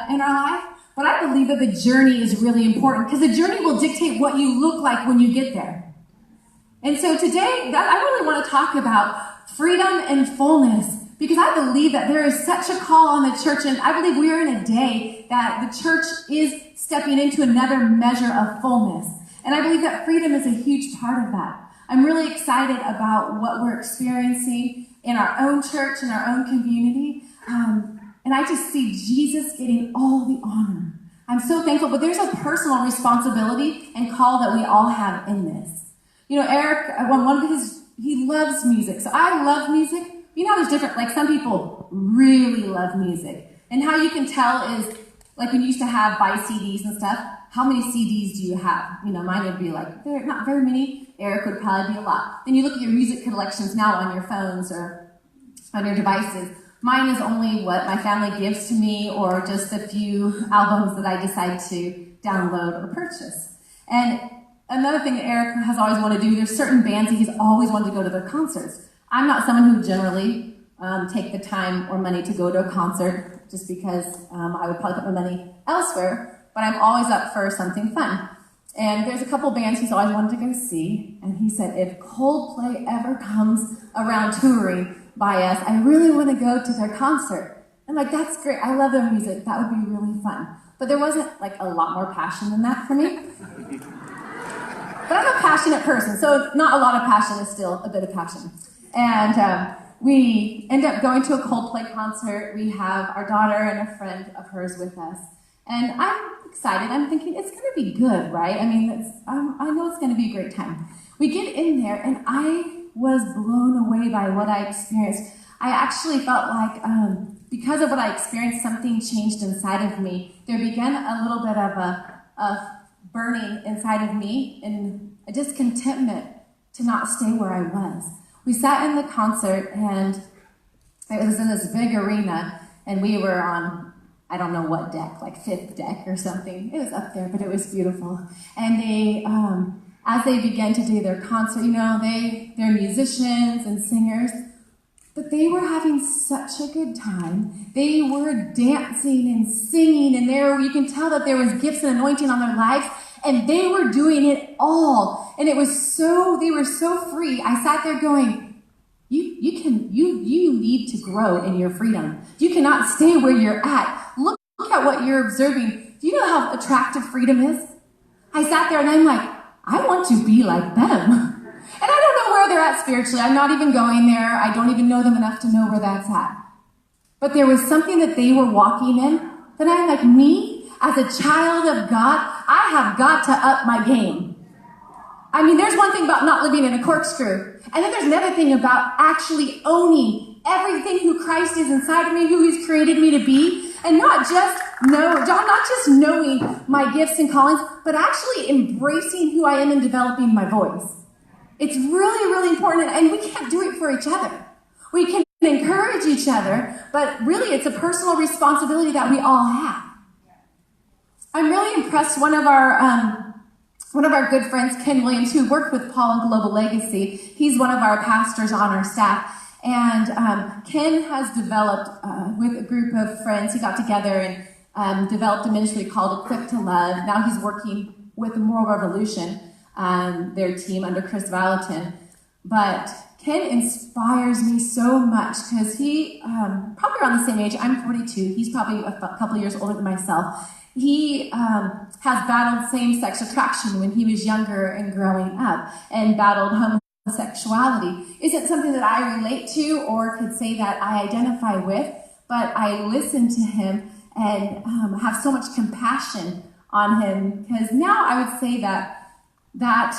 in our life, but I believe that the journey is really important because the journey will dictate what you look like when you get there. And so today, I really want to talk about freedom and fullness because I believe that there is such a call on the church, and I believe we are in a day that the church is stepping into another measure of fullness. And I believe that freedom is a huge part of that. I'm really excited about what we're experiencing in our own church, in our own community. And I just see Jesus getting all the honor. I'm so thankful, but there's a personal responsibility and call that we all have in this. You know, Eric, he loves music. So I love music. You know, there's different, like some people really love music. And how you can tell is, like when you used to buy CDs and stuff, how many CDs do you have? You know, mine would be like, not very many. Eric would probably be a lot. Then you look at your music collections now on your phones or on your devices. Mine is only what my family gives to me or just a few albums that I decide to download or purchase. And another thing that Eric has always wanted to do, there's certain bands that he's always wanted to go to their concerts. I'm not someone who generally take the time or money to go to a concert just because I would probably put my money elsewhere, but I'm always up for something fun. And there's a couple bands he's always wanted to go see, and he said, if Coldplay ever comes around touring by us, I really want to go to their concert. I'm like, that's great. I love their music. That would be really fun. But there wasn't like a lot more passion than that for me. But I'm a passionate person, so not a lot of passion is still a bit of passion. And we end up going to a Coldplay concert. We have our daughter and a friend of hers with us. And I'm excited. I'm thinking, it's going to be good, right? I mean, I know it's going to be a great time. We get in there, and I was blown away by what I experienced. I actually felt like, because of what I experienced, something changed inside of me. There began a little bit of a burning inside of me and a discontentment to not stay where I was. We sat in the concert, and it was in this big arena, and we were on, I don't know what deck, like 5th deck or something. It was up there, but it was beautiful. And they, as they began to do their concert, you know, they're musicians and singers, but they were having such a good time. They were dancing and singing, and you can tell that there was gifts and anointing on their lives, and they were doing it all. And they were so free. I sat there going, you need to grow in your freedom. You cannot stay where you're at. Look at what you're observing. Do you know how attractive freedom is? I sat there and I'm like, I want to be like them. And I don't know where they're at spiritually. I'm not even going there. I don't even know them enough to know where that's at. But there was something that they were walking in that I'm like, me, as a child of God, I have got to up my game. I mean, there's one thing about not living in a corkscrew. And then there's another thing about actually owning everything who Christ is inside of me, who He's created me to be. And not just knowing my gifts and callings, but actually embracing who I am and developing my voice. It's really, really important. And we can't do it for each other. We can encourage each other, but really it's a personal responsibility that we all have. I'm really impressed. One of our good friends, Ken Williams, who worked with Paul in Global Legacy, he's one of our pastors on our staff. And Ken has developed, with a group of friends, he got together and developed a ministry called Equipped to Love. Now he's working with the Moral Revolution, their team under Chris Valentin. But Ken inspires me so much because he, probably around the same age, I'm 42, he's probably a couple years older than myself. He has battled same-sex attraction when he was younger and growing up, and battled homosexuality. Isn't something that I relate to or could say that I identify with, but I listen to him and have so much compassion on him, because now I would say that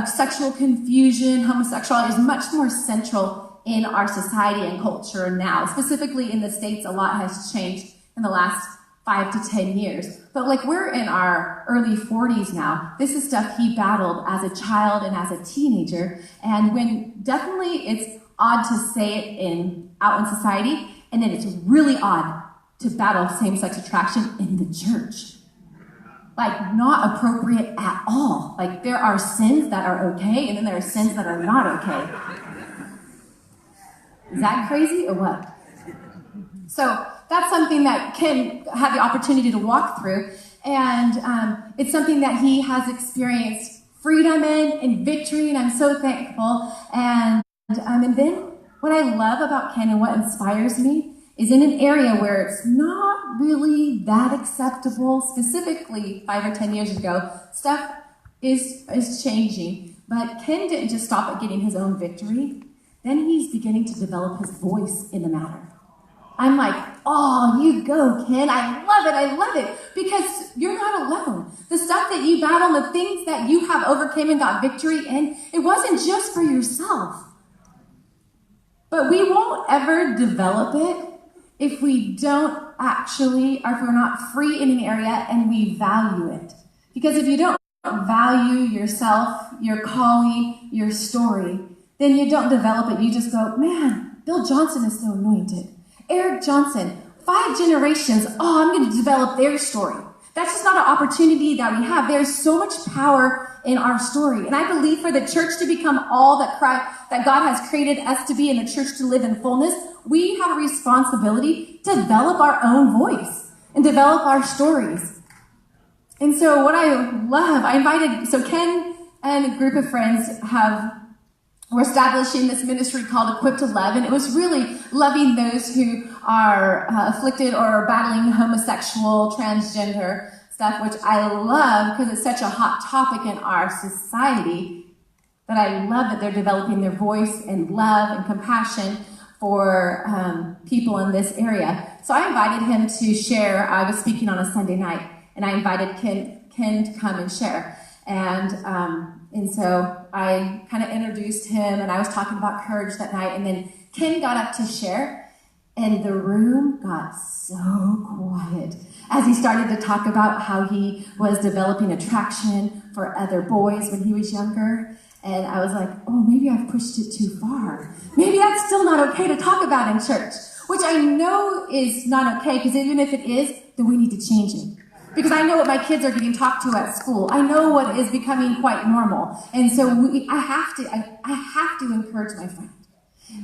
sexual confusion, homosexuality is much more central in our society and culture now. Specifically in the States, a lot has changed in the last 5 to 10 years. But like we're in our early 40s now. This is stuff he battled as a child and as a teenager. And when definitely it's odd to say it out in society, and then it's really odd to battle same-sex attraction in the church. Like not appropriate at all. Like there are sins that are okay, and then there are sins that are not okay. Is that crazy or what? So that's something that Ken had the opportunity to walk through, and it's something that he has experienced freedom in and victory, and I'm so thankful. And then what I love about Ken and what inspires me is in an area where it's not really that acceptable, specifically 5 or 10 years ago, stuff is changing. But Ken didn't just stop at getting his own victory. Then he's beginning to develop his voice in the matter. I'm like, oh, you go, Ken. I love it. Because you're not alone. The stuff that you battle, the things that you have overcame and got victory in, it wasn't just for yourself. But we won't ever develop it if we don't actually, or if we're not free in an area and we value it. Because if you don't value yourself, your calling, your story, then you don't develop it. You just go, man, Bill Johnson is so anointed. Eric Johnson, 5 generations, I'm going to develop their story. That's just not an opportunity that we have. There's so much power in our story. And I believe for the church to become all that God has created us to be, and the church to live in fullness, we have a responsibility to develop our own voice and develop our stories. And so what I love, so Ken and a group of friends we're establishing this ministry called Equipped to Love, and it was really loving those who are afflicted or battling homosexual, transgender stuff, which I love because it's such a hot topic in our society. But I love that they're developing their voice and love and compassion for people in this area. So I invited him to share. I was speaking on a Sunday night, and I invited Ken to come and share. And so I kind of introduced him, and I was talking about courage that night, and then Ken got up to share, and the room got so quiet as he started to talk about how he was developing attraction for other boys when he was younger. And I was like, oh, maybe I've pushed it too far. Maybe that's still not okay to talk about in church, which I know is not okay, because even if it is, then we need to change it. Because I know what my kids are getting talked to at school. I know what is becoming quite normal. And so I have to encourage my friend.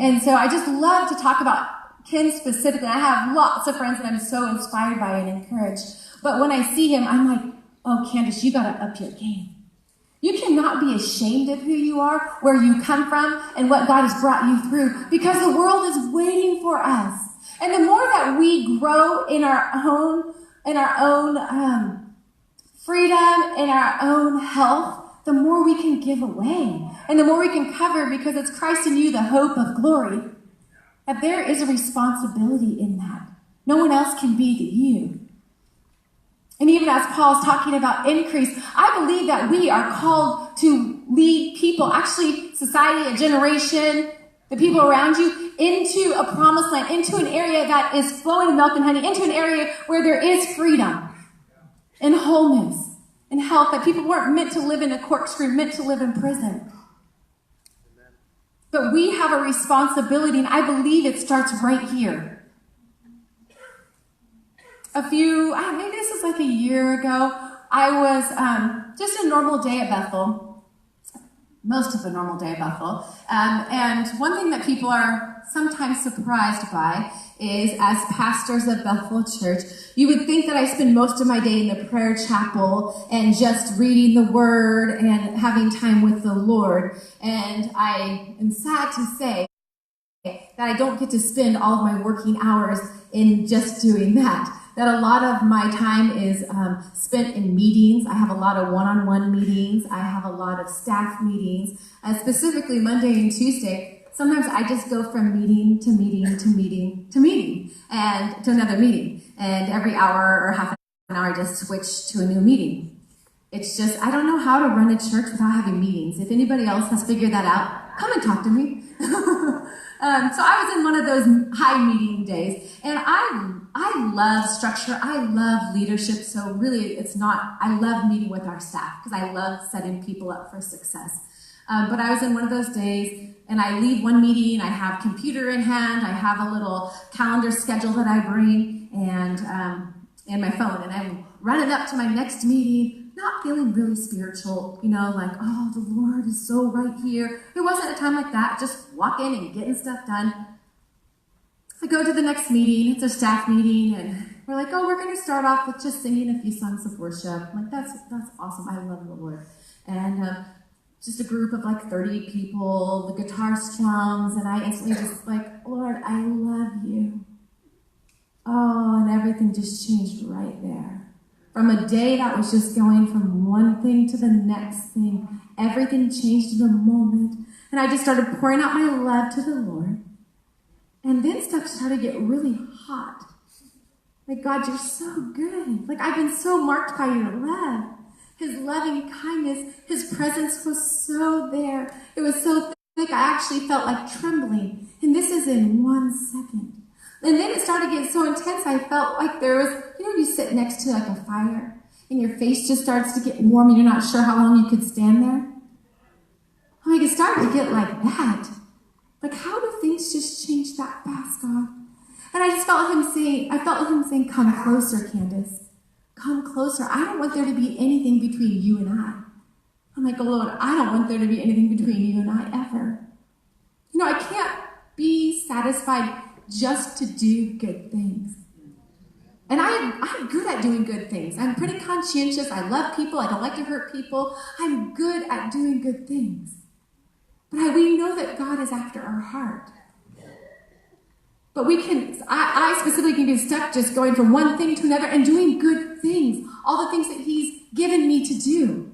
And so I just love to talk about Ken specifically. I have lots of friends that I'm so inspired by and encouraged. But when I see him, I'm like, oh, Candace, you got to up your game. You cannot be ashamed of who you are, where you come from, and what God has brought you through, because the world is waiting for us. And the more that we grow in our own freedom, in our own health, the more we can give away and the more we can cover, because it's Christ in you, the hope of glory. That there is a responsibility in that. No one else can be you. And even as Paul's talking about increase, I believe that we are called to lead people, actually society, a generation, the people around you, into a promised land, into an area that is flowing with milk and honey, into an area where there is freedom and wholeness and health, that people weren't meant to live in a corkscrew, meant to live in prison. But we have a responsibility, and I believe it starts right here. Maybe this is like a year ago, I was just a normal day at Bethel, most of a normal day at Bethel. And one thing that people are sometimes surprised by is, as pastors of Bethel Church, you would think that I spend most of my day in the prayer chapel and just reading the Word and having time with the Lord. And I am sad to say that I don't get to spend all of my working hours in just doing that. That a lot of my time is spent in meetings. I have a lot of one-on-one meetings. I have a lot of staff meetings. Specifically Monday and Tuesday, sometimes I just go from meeting to meeting to meeting to meeting and to another meeting. And every hour or half an hour, I just switch to a new meeting. It's just, I don't know how to run a church without having meetings. If anybody else has figured that out, come and talk to me. So I was in one of those high meeting days, and I love structure. I love leadership. So really, I love meeting with our staff because I love setting people up for success. But I was in one of those days, and I leave one meeting. I have computer in hand. I have a little calendar schedule that I bring, and my phone. And I'm running up to my next meeting, not feeling really spiritual, like, oh, the Lord is so right here. It wasn't a time like that, just walking and getting stuff done. I go to the next meeting. It's a staff meeting, and we're like, oh, we're going to start off with just singing a few songs of worship. I'm like, that's awesome. I love the Lord. And just a group of like 30 people, the guitar strums, and I instantly just like, Lord, I love you. Oh, and everything just changed right there. From a day that was just going from one thing to the next thing, everything changed in a moment. And I just started pouring out my love to the Lord. And then stuff started to get really hot. Like, God, you're so good. Like, I've been so marked by your love. His loving kindness, his presence was so there. It was so thick, I actually felt like trembling. And this is in 1 second. And then it started to get so intense, I felt like there was, you sit next to like a fire, and your face just starts to get warm, and you're not sure how long you could stand there. Like, it started to get like that. Like, how do things just change that fast, God? And I just felt him saying, come closer, Candace. Come closer. I don't want there to be anything between you and I. I'm like, oh, Lord, I don't want there to be anything between you and I ever. I can't be satisfied just to do good things. And I'm good at doing good things. I'm pretty conscientious. I love people. I don't like to hurt people. I'm good at doing good things. But we know that God is after our heart. But I specifically can get stuck just going from one thing to another and doing good things. All the things that he's given me to do.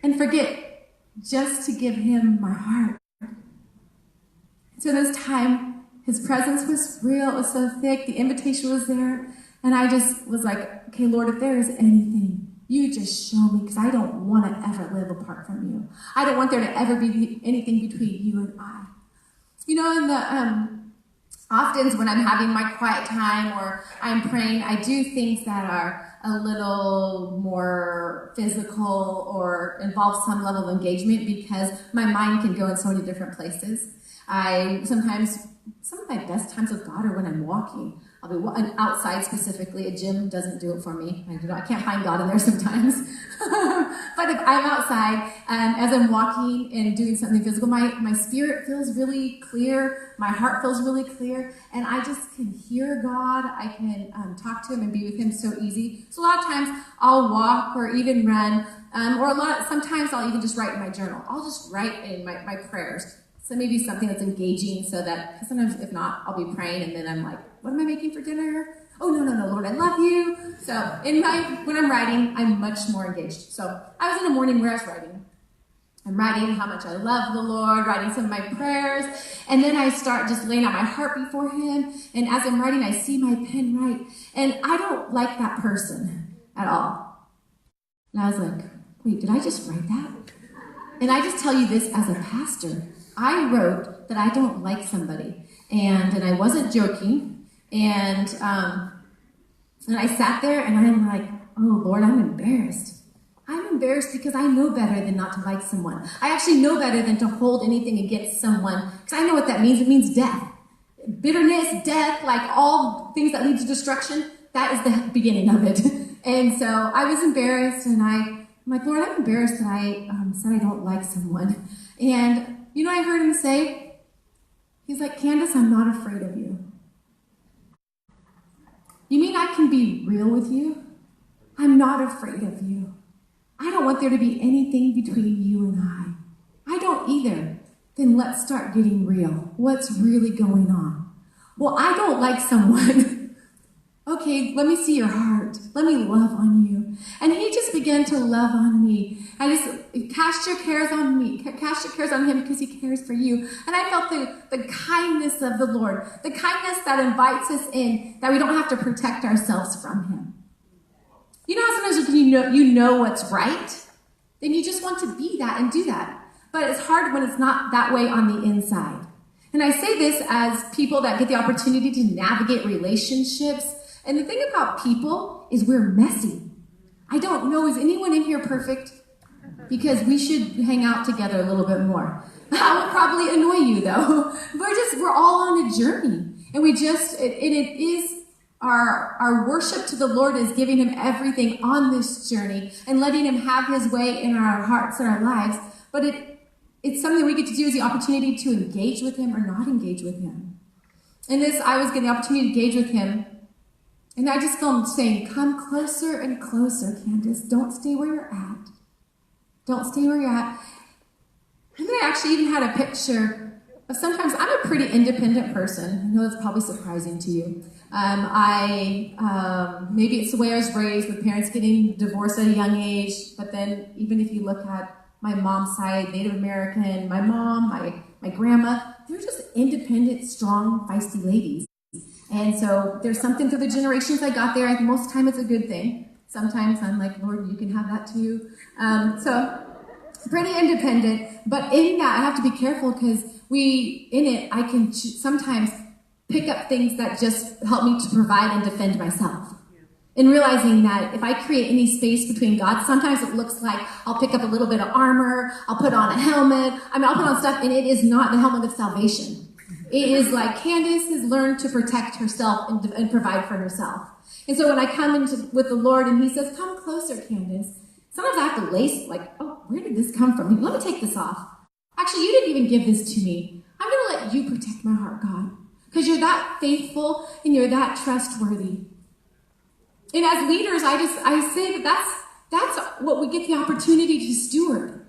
And forget just to give him my heart. So this time, his presence was real. It was so thick. The invitation was there. And I just was like, okay, Lord, if there is anything, you just show me, because I don't want to ever live apart from you. I don't want there to ever be anything between you and I. In the often when I'm having my quiet time or I'm praying, I do things that are a little more physical or involve some level of engagement, because my mind can go in so many different places. Some of my best times with God are when I'm walking. I'll be outside specifically. A gym doesn't do it for me. I can't find God in there sometimes. But if I'm outside, as I'm walking and doing something physical, my spirit feels really clear. My heart feels really clear. And I just can hear God. I can talk to him and be with him so easy. So a lot of times I'll walk or even run. Sometimes I'll even just write in my journal. I'll just write in my prayers. So maybe something that's engaging, so that, because sometimes if not, I'll be praying and then I'm like, what am I making for dinner? Oh, no, Lord, I love you. So when I'm writing, I'm much more engaged. So I was in a morning where I was writing. I'm writing how much I love the Lord, writing some of my prayers, and then I start just laying out my heart before him. And as I'm writing, I see my pen write, and I don't like that person at all. And I was like, wait, did I just write that? And I just tell you this as a pastor. I wrote that I don't like somebody, and I wasn't joking, and I sat there, and I'm like, oh, Lord, I'm embarrassed. I'm embarrassed because I know better than not to like someone. I actually know better than to hold anything against someone, because I know what that means. It means death. Bitterness, death, like all things that lead to destruction, that is the beginning of it. And so I was embarrassed, and I'm like, Lord, I'm embarrassed that I said I don't like someone. And I heard him say, he's like, Candace, I'm not afraid of you. You mean I can be real with you? I'm not afraid of you. I don't want there to be anything between you and I. I don't either. Then let's start getting real. What's really going on? Well, I don't like someone. Okay, let me see your heart. Let me love on you. And he just began to love on me. I just, cast your cares on me. Cast your cares on him because he cares for you. And I felt the kindness of the Lord. The kindness that invites us in, that we don't have to protect ourselves from him. Sometimes when you know what's right, then you just want to be that and do that. But it's hard when it's not that way on the inside. And I say this as people that get the opportunity to navigate relationships. And the thing about people is we're messy. I don't know, is anyone in here perfect? Because we should hang out together a little bit more. I would probably annoy you though. We're all on a journey. And it is our worship to the Lord is giving him everything on this journey and letting him have his way in our hearts and our lives. But it's something we get to do, is the opportunity to engage with him or not engage with him. And this, I was getting the opportunity to engage with him. And I just felt him saying, come closer and closer, Candace. Don't stay where you're at. Don't stay where you're at. And then I actually even had a picture of sometimes I'm a pretty independent person. I know that's probably surprising to you. Maybe it's the way I was raised with parents getting divorced at a young age. But then even if you look at my mom's side, Native American, my mom, my grandma, they're just independent, strong, feisty ladies. And so there's something through the generations I got there. I think most of the time it's a good thing. Sometimes I'm like, Lord, you can have that too. So pretty independent. But in that, I have to be careful because I can sometimes pick up things that just help me to provide and defend myself. And realizing that if I create any space between God, sometimes it looks like I'll pick up a little bit of armor, I'll put on a helmet, I'll put on stuff, and it is not the helmet of salvation. It is like Candace has learned to protect herself and provide for herself. And so when I come with the Lord and he says, come closer, Candace, sometimes I have to lace, where did this come from? Let me take this off. Actually, you didn't even give this to me. I'm going to let you protect my heart, God, because you're that faithful and you're that trustworthy. And as leaders, I say that's what we get the opportunity to steward.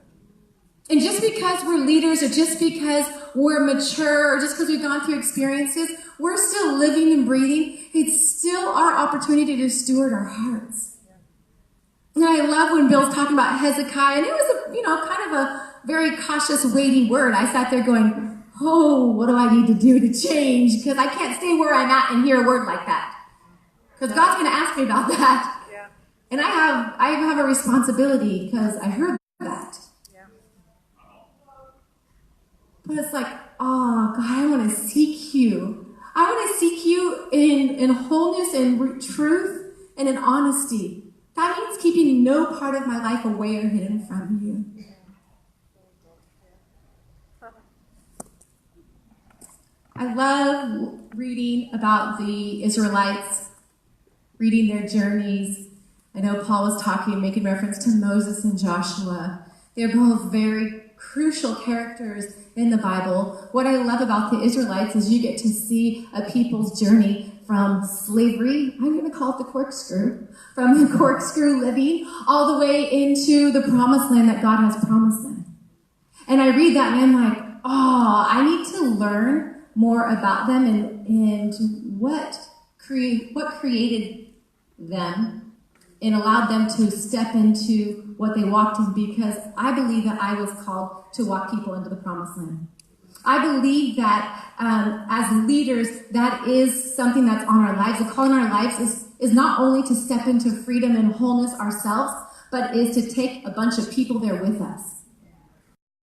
And just because we're leaders or just because we're mature or just because we've gone through experiences, we're still living and breathing. It's still our opportunity to steward our hearts. And I love when Bill's talking about Hezekiah, and it was kind of a very cautious, weighty word. I sat there going, oh, what do I need to do to change? Because I can't stay where I'm at and hear a word like that. Because God's going to ask me about that. Yeah. And I have a responsibility because I heard that. Yeah. But it's like, oh, God, I want to seek you. I want to seek you in wholeness and truth and in honesty. That means keeping no part of my life away or hidden from you. I love reading about the Israelites, reading their journeys. I know Paul was making reference to Moses and Joshua. They're both very crucial characters in the Bible. What I love about the Israelites is you get to see a people's journey from slavery, I'm going to call it the corkscrew, from the corkscrew living all the way into the promised land that God has promised them. And I read that and I'm like, oh, I need to learn more about them and what created them and allowed them to step into what they walked in, because I believe that I was called to walk people into the promised land. I believe that as leaders, that is something that's on our lives. The call in our lives is not only to step into freedom and wholeness ourselves, but is to take a bunch of people there with us.